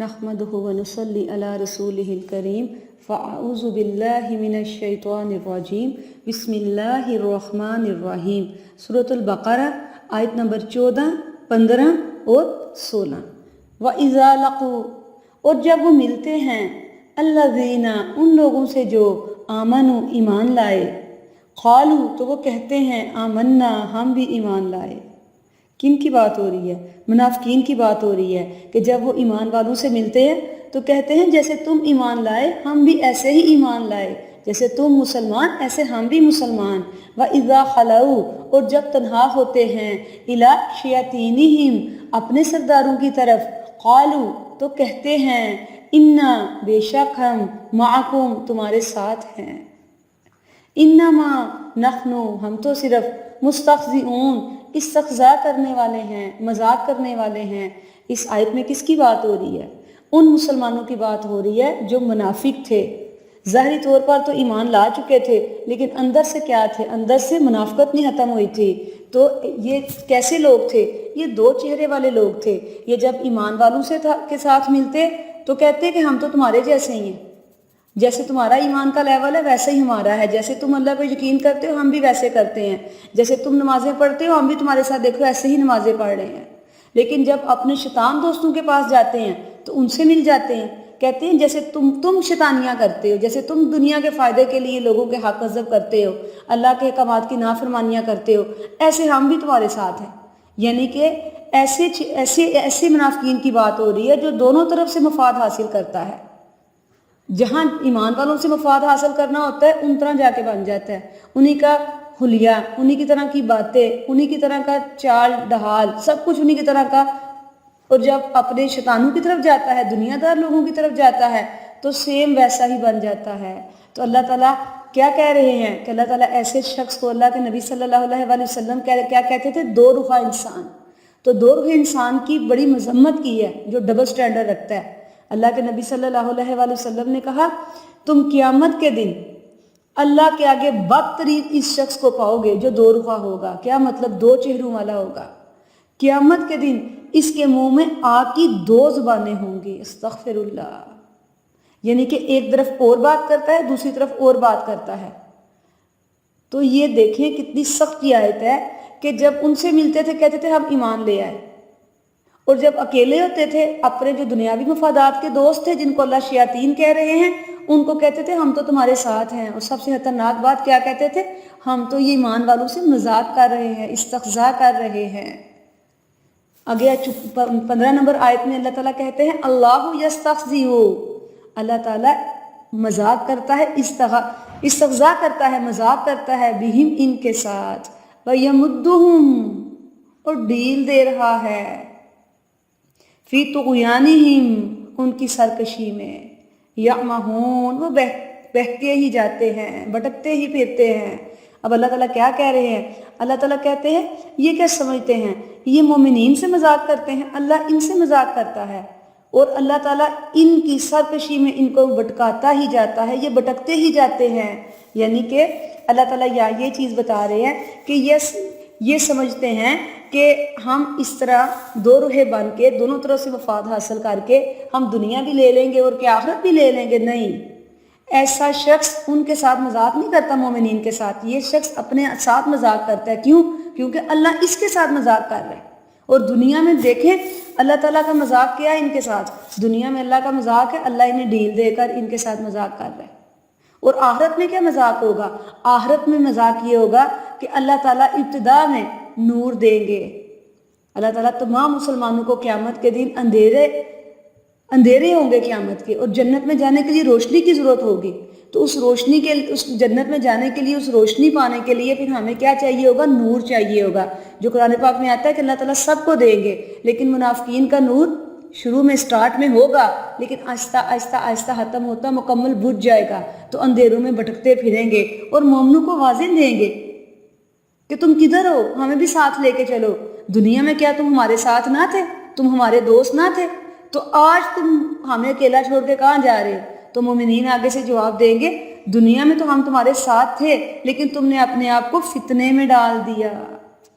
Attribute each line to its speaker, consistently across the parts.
Speaker 1: نحمدہ ونصلی علی رسولہ الکریم فاعوذ باللہ من الشیطان الرجیم بسم اللہ الرحمن الرحیم۔ سورۃ البقرہ آیت نمبر 14، 15 اور 16۔ وَإِذَا لَقُوا، اور جب وہ ملتے ہیں، الذین، ان لوگوں سے جو آمنوا، ایمان لائے، قالوا، تو وہ کہتے ہیں آمنا، ہم بھی ایمان لائے۔ کن کی بات ہو رہی ہے؟ منافقین کی بات ہو رہی ہے کہ جب وہ ایمان والوں سے ملتے ہیں تو کہتے ہیں جیسے تم ایمان لائے ہم بھی ایسے ہی ایمان لائے، جیسے تم مسلمان ایسے ہم بھی مسلمان۔ وَإِذَا خَلَوْا، اور جب تنہا ہوتے ہیں، إِلَىٰ شَيَاطِینِهِمْ، اپنے سرداروں کی طرف، قالوا، تو کہتے ہیں اِنَّا، بے شک ہم، مَعَكُمْ، تمہارے ساتھ ہیں۔ انما نحن، ہم تو صرف مستہزئون، استہزاء کرنے والے ہیں، مذاق کرنے والے ہیں۔ اس آیت میں کس کی بات ہو رہی ہے؟ ان مسلمانوں کی بات ہو رہی ہے جو منافق تھے، ظاہری طور پر تو ایمان لا چکے تھے لیکن اندر سے کیا تھے؟ اندر سے منافقت نہیں ختم ہوئی تھی۔ تو یہ کیسے لوگ تھے؟ یہ دو چہرے والے لوگ تھے۔ یہ جب ایمان والوں کے ساتھ ملتے تو کہتے کہ ہم تو تمہارے جیسے ہی ہیں، جیسے تمہارا ایمان کا لیول ہے ویسے ہی ہمارا ہے، جیسے تم اللہ پہ یقین کرتے ہو ہم بھی ویسے کرتے ہیں، جیسے تم نمازیں پڑھتے ہو ہم بھی تمہارے ساتھ دیکھو ایسے ہی نمازیں پڑھ رہے ہیں۔ لیکن جب اپنے شیطان دوستوں کے پاس جاتے ہیں تو ان سے مل جاتے ہیں، کہتے ہیں جیسے تم شیطانیاں کرتے ہو، جیسے تم دنیا کے فائدے کے لیے لوگوں کے حق غصب کرتے ہو، اللہ کے احکامات کی نافرمانیاں کرتے ہو، ایسے ہم بھی تمہارے ساتھ ہیں۔ یعنی کہ ایسے منافقین کی بات ہو رہی ہے جو دونوں طرف سے مفاد حاصل کرتا ہے۔ جہاں ایمان والوں سے مفاد حاصل کرنا ہوتا ہے ان طرح جا کے بن جاتا ہے، انہی کا حلیہ، انہی کی طرح کی باتیں، انہی کی طرح کا چال ڈھال، سب کچھ انہی کی طرح کا۔ اور جب اپنے شیطانوں کی طرف جاتا ہے، دنیا دار لوگوں کی طرف جاتا ہے تو سیم ویسا ہی بن جاتا ہے۔ تو اللہ تعالیٰ کیا کہہ رہے ہیں کہ اللہ تعالیٰ ایسے شخص کو، اللہ کے نبی صلی اللہ علیہ وآلہ وسلم کیا کہتے تھے؟ دو روحا انسان۔ تو دو روح انسان کی بڑی مذمت کی ہے جو ڈبل سٹینڈرڈ رکھتا ہے۔ اللہ کے نبی صلی اللہ علیہ وآلہ وسلم نے کہا تم قیامت کے دن اللہ کے آگے بدترین اس شخص کو پاؤ گے جو دو روحا ہوگا۔ کیا مطلب؟ دو چہروں والا ہوگا۔ قیامت کے دن اس کے منہ میں آگ کی دو زبانیں ہوں گی، استغفر اللہ۔ یعنی کہ ایک طرف اور بات کرتا ہے، دوسری طرف اور بات کرتا ہے۔ تو یہ دیکھیں کتنی سخت کی آیت ہے کہ جب ان سے ملتے تھے کہتے تھے ہم ایمان لے آئے، اور جب اکیلے ہوتے تھے اپنے جو دنیاوی مفادات کے دوست تھے جن کو اللہ شیاطین کہہ رہے ہیں ان کو کہتے تھے ہم تو تمہارے ساتھ ہیں۔ اور سب سے خطرناک بات کیا کہتے تھے؟ ہم تو یہ ایمان والوں سے مذاق کر رہے ہیں، استہزاء کر رہے ہیں۔ آگے 15 نمبر آیت میں اللہ تعالیٰ کہتے ہیں اللہ یستہزئ، اللہ تعالیٰ مذاق کرتا ہے، استہزاء کرتا ہے، مذاق کرتا ہے، بہم، ان کے ساتھ، ویمدہم، اور ڈیل دے رہا ہے، فی طغیانہم، ان کی سرکشی میں، یعمہون، وہ بہکتے ہی جاتے ہیں، بھٹکتے ہی پھرتے ہیں۔ اب اللہ تعالیٰ کیا کہہ رہے ہیں؟ اللہ تعالیٰ کہتے ہیں یہ کیا سمجھتے ہیں؟ یہ مومنین سے مذاق کرتے ہیں، اللہ ان سے مذاق کرتا ہے، اور اللہ تعالیٰ ان کی سرکشی میں ان کو بھٹکاتا ہی جاتا ہے، یہ بھٹکتے ہی جاتے ہیں۔ یعنی کہ اللہ تعالیٰ یہ چیز بتا رہے ہیں کہ یہ سمجھتے ہیں کہ ہم اس طرح دو روحے بن کے دونوں طرف سے مفاد حاصل کر کے ہم دنیا بھی لے لیں گے اور کیا آخرت بھی لے لیں گے۔ نہیں، ایسا شخص ان کے ساتھ مذاق نہیں کرتا، مومنین کے ساتھ۔ یہ شخص اپنے ساتھ مذاق کرتا ہے۔ کیوں؟ کیونکہ اللہ اس کے ساتھ مذاق کر رہا ہے۔ اور دنیا میں دیکھیں اللہ تعالیٰ کا مذاق کیا ہے ان کے ساتھ؟ دنیا میں اللہ کا مذاق ہے، اللہ انہیں ڈیل دے کر ان کے ساتھ مذاق کر رہا ہے۔ اور آخرت میں کیا مذاق ہوگا؟ آخرت میں مذاق یہ ہوگا کہ اللہ تعالیٰ ابتدا میں نور دیں گے۔ اللہ تعالیٰ تمام مسلمانوں کو قیامت کے دن اندھیرے ہوں گے قیامت کے، اور جنت میں جانے کے لیے روشنی کی ضرورت ہوگی۔ تو اس جنت میں جانے کے لیے، اس روشنی پانے کے لیے پھر ہمیں کیا چاہیے ہوگا؟ نور چاہیے ہوگا، جو قرآن پاک میں آتا ہے کہ اللہ تعالیٰ سب کو دیں گے۔ لیکن منافقین کا نور شروع میں سٹارٹ میں ہوگا لیکن آہستہ آہستہ آہستہ ختم ہوتا مکمل بجھ جائے گا، تو اندھیروں میں بھٹکتے پھریں گے، اور مومنوں کو واضح دیں گے کہ تم کدھر ہو، ہمیں بھی ساتھ لے کے چلو۔ دنیا میں کیا تم ہمارے ساتھ نہ تھے؟ تم ہمارے دوست نہ تھے؟ تو آج تم ہمیں اکیلا چھوڑ کے کہاں جا رہے؟ تو مومنین آگے سے جواب دیں گے دنیا میں تو ہم تمہارے ساتھ تھے لیکن تم نے اپنے آپ کو فتنے میں ڈال دیا،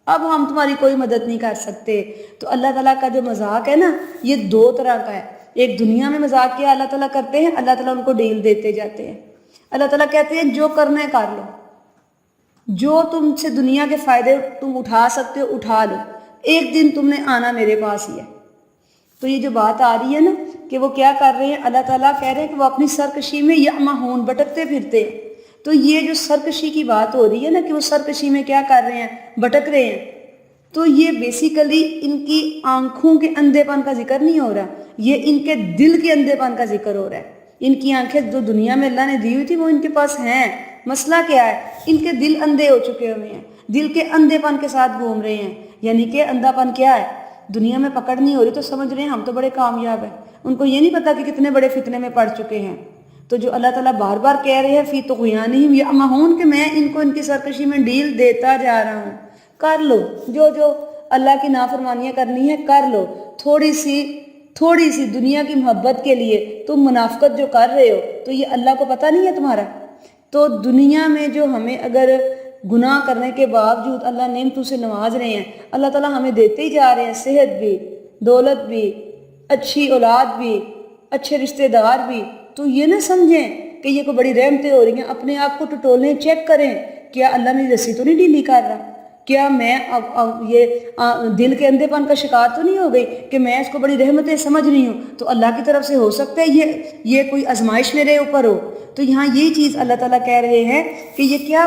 Speaker 1: اب ہم تمہاری کوئی مدد نہیں کر سکتے۔ تو اللہ تعالیٰ کا جو مذاق ہے نا، یہ دو طرح کا ہے۔ ایک دنیا میں مذاق کیا اللہ تعالیٰ کرتے ہیں, اللہ تعالیٰ ان کو ڈیل دیتے جاتے ہیں. اللہ تعالیٰ کہتے ہیں جو کرنا ہے کر لو, جو تم سے دنیا کے فائدے تم اٹھا سکتے ہو اٹھا لو, ایک دن تم نے آنا میرے پاس ہی ہے. تو یہ جو بات آ رہی ہے نا کہ وہ کیا کر رہے ہیں, اللہ تعالیٰ کہہ رہے ہیں کہ وہ اپنی سرکشی میں یعمہون, بھٹکتے پھرتے ہیں. تو یہ جو سرکشی کی بات ہو رہی ہے نا کہ وہ سرکشی میں کیا کر رہے ہیں, بھٹک رہے ہیں, تو یہ بیسیکلی ان کی آنکھوں کے اندھے پن کا ذکر نہیں ہو رہا, یہ ان کے دل کے اندھے پن کا ذکر ہو رہا ہے. ان کی آنکھیں جو دنیا میں اللہ نے دی ہوئی تھی وہ ان کے پاس ہیں. مسئلہ کیا ہے, ان کے دل اندھے ہو چکے ہوئے ہیں, دل کے اندھے پن کے ساتھ گھوم رہے ہیں. یعنی کہ اندھا پن کیا ہے, دنیا میں پکڑ نہیں ہو رہی تو سمجھ رہے ہیں ہم تو بڑے کامیاب ہیں. ان کو یہ نہیں پتا کہ کتنے بڑے فتنے میں پڑ چکے ہیں. تو جو اللہ تعالیٰ بار بار کہہ رہے ہیں فی طغیانہم یعمہون, کہ میں ان کو ان کی سرکشی میں ڈیل دیتا جا رہا ہوں. کر لو جو اللہ کی نافرمانیاں کرنی ہے کر لو. تھوڑی سی دنیا کی محبت کے لیے تم منافقت جو کر رہے ہو تو یہ اللہ کو پتہ نہیں ہے تمہارا. تو دنیا میں جو ہمیں اگر گناہ کرنے کے باوجود اللہ نعمتوں سے نواز رہے ہیں, اللہ تعالیٰ ہمیں دیتے ہی جا رہے ہیں, صحت بھی, دولت بھی, اچھی اولاد بھی, اچھے رشتہ دار بھی, تو یہ نہ سمجھیں کہ یہ کوئی بڑی رحمتیں ہو رہی ہیں. اپنے آپ کو ٹٹولیں, چیک کریں کیا اللہ میری رسی تو نہیں ڈھیلی کر رہا, کیا میں یہ دل کے اندھے پن کا شکار تو نہیں ہو گئی کہ میں اس کو بڑی رحمتیں سمجھ رہی ہوں. تو اللہ کی طرف سے ہو سکتا ہے یہ کوئی آزمائش میرے اوپر ہو. تو یہاں یہ چیز اللہ تعالیٰ کہہ رہے ہیں کہ یہ کیا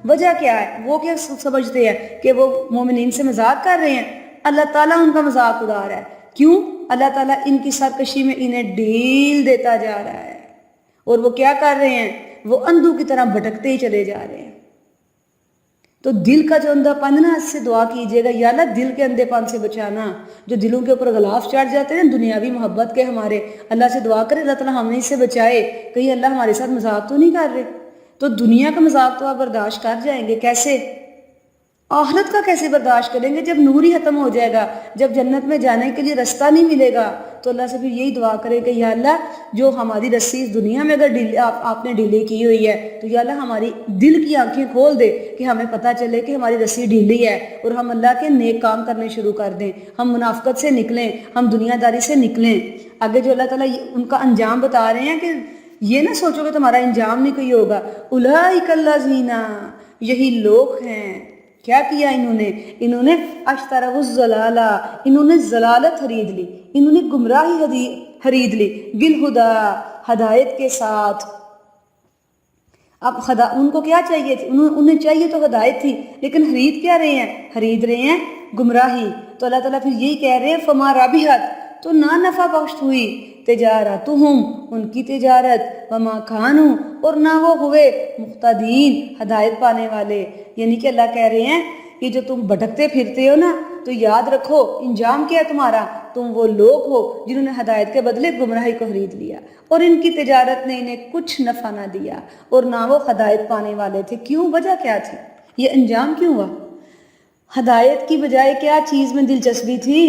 Speaker 1: وجہ کیا ہے, وہ کیا سمجھتے ہیں کہ وہ مومنین سے مذاق کر رہے ہیں. اللہ تعالیٰ ان کا مذاق اڑا رہا ہے. کیوں؟ اللہ تعالیٰ ان کی سرکشی میں انہیں ڈھیل دیتا جا رہا ہے, اور وہ کیا کر رہے ہیں, وہ اندھوں کی طرح بھٹکتے ہی چلے جا رہے ہیں. تو دل کا جو اندھا پن نا, اس سے دعا کیجیے گا یا اللہ دل کے اندھے پن سے بچانا. جو دلوں کے اوپر غلاف چڑھ جاتے ہیں دنیاوی محبت کے ہمارے, اللہ سے دعا کرے اللہ تعالیٰ ہمیں اس سے بچائے. کہیں اللہ ہمارے ساتھ مذاق تو نہیں کر رہے. تو دنیا کا مذاق تو آپ برداشت کر جائیں گے, کیسے آخرت کا کیسے برداشت کریں گے جب نور ہی ختم ہو جائے گا, جب جنت میں جانے کے لیے رستہ نہیں ملے گا. تو اللہ سے پھر یہی دعا کرے کہ یا اللہ جو ہماری رسی اس دنیا میں اگر آپ نے ڈھیلی کی ہوئی ہے تو یا اللہ ہماری دل کی آنکھیں کھول دے کہ ہمیں پتہ چلے کہ ہماری رسی ڈھیلی ہے, اور ہم اللہ کے نیک کام کرنے شروع کر دیں, ہم منافقت سے نکلیں, ہم دنیا داری سے نکلیں. آگے جو اللہ تعالیٰ ان کا انجام بتا رہے ہیں کہ یہ نہ سوچو کہ تمہارا انجام نہیں کوئی ہوگا. اولئک الذین, یہی لوگ ہیں. کیا کیا انہوں نے اشتروا الضلالہ, انہوں نے ضلالت خرید لی, انہوں نے گمراہی خرید لی, بالہدا, ہدایت کے ساتھ. اب ان کو کیا چاہیے تھی, انہیں چاہیے تو ہدایت تھی, لیکن خرید کیا رہے ہیں, خرید رہے ہیں گمراہی. تو اللہ تعالیٰ پھر یہی کہہ رہے ہیں فما ربحت, تو نہ نفع بخش ہوئی تجارتہم, ان کی تجارت, وما کانوا, اور نہ وہ ہوئے مقتدین, ہدایت پانے والے. یعنی کہ اللہ کہہ رہے ہیں کہ جو تم بھٹکتے پھرتے ہو نا, تو یاد رکھو انجام کیا ہے تمہارا, تم وہ لوگ ہو جنہوں نے ہدایت کے بدلے گمراہی کو خرید لیا, اور ان کی تجارت نے انہیں کچھ نفع نہ دیا, اور نہ وہ ہدایت پانے والے تھے. کیوں؟ وجہ کیا تھی, یہ انجام کیوں ہوا؟ ہدایت کی بجائے کیا چیز میں دلچسپی تھی,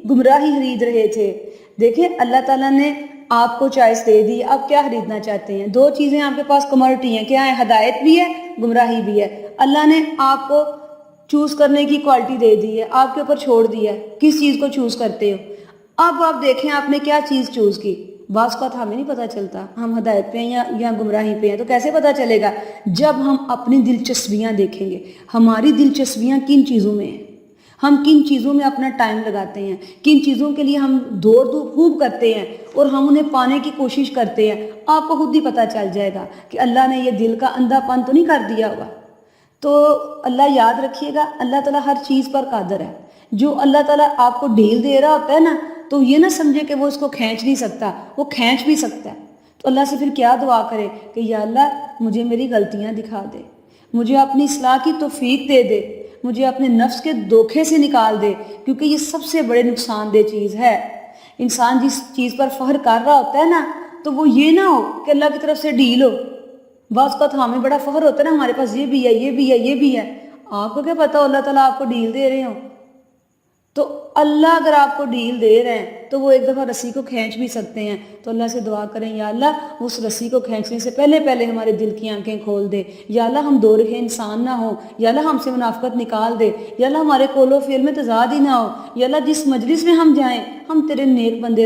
Speaker 1: گمراہی خرید رہے تھے. دیکھیں اللہ تعالیٰ نے آپ کو چوائس دے دی, آپ کیا خریدنا چاہتے ہیں. دو چیزیں آپ کے پاس کموڈٹی ہیں, کیا ہے, ہدایت بھی ہے, گمراہی بھی ہے. اللہ نے آپ کو چوز کرنے کی کوالٹی دے دی ہے, آپ کے اوپر چھوڑ دیا ہے کس چیز کو چوز کرتے ہو. اب آپ دیکھیں آپ نے کیا چیز چوز کی. بعض کا ہمیں نہیں پتہ چلتا ہم ہدایت پہ ہیں یا گمراہی پہ ہیں. تو کیسے پتہ چلے گا؟ جب ہم اپنی دلچسپیاں دیکھیں گے, ہماری دلچسپیاں کن چیزوں میں ہیں, ہم کن چیزوں میں اپنا ٹائم لگاتے ہیں, کن چیزوں کے لیے ہم دوڑ خوب کرتے ہیں اور ہم انہیں پانے کی کوشش کرتے ہیں. آپ کو خود ہی پتہ چل جائے گا کہ اللہ نے یہ دل کا اندھا پن تو نہیں کر دیا ہوگا. تو اللہ یاد رکھیے گا, اللہ تعالیٰ ہر چیز پر قادر ہے. جو اللہ تعالیٰ آپ کو ڈھیل دے رہا ہوتا ہے نا, تو یہ نہ سمجھے کہ وہ اس کو کھینچ نہیں سکتا, وہ کھینچ بھی سکتا ہے. تو اللہ سے پھر کیا دعا کرے کہ یا اللہ مجھے میری غلطیاں دکھا دے, مجھے اپنی اصلاح کی توفیق دے دے, مجھے اپنے نفس کے دھوکے سے نکال دے, کیونکہ یہ سب سے بڑے نقصان دہ چیز ہے. انسان جس چیز پر فخر کر رہا ہوتا ہے نا, تو وہ یہ نہ ہو کہ اللہ کی طرف سے ڈھیل ہو. بعض کا تو ہمیں بڑا فخر ہوتا ہے نا, ہمارے پاس یہ بھی ہے, یہ بھی ہے, یہ بھی ہے. آپ کو کیا پتا اللہ تعالیٰ آپ کو ڈھیل دے رہے ہوں. تو اللہ اگر آپ کو ڈھیل دے رہے ہیں تو وہ ایک دفعہ رسی کو کھینچ بھی سکتے ہیں. تو اللہ سے دعا کریں یا اللہ اس رسی کو کھینچنے سے پہلے ہمارے دل کی آنکھیں کھول دے. یا اللہ ہم دو رخے انسان نہ ہوں, یا اللہ ہم سے منافقت نکال دے, یا اللہ ہمارے قول و فعل میں تضاد ہی نہ ہو. یا اللہ جس مجلس میں ہم جائیں ہم تیرے نیک بندے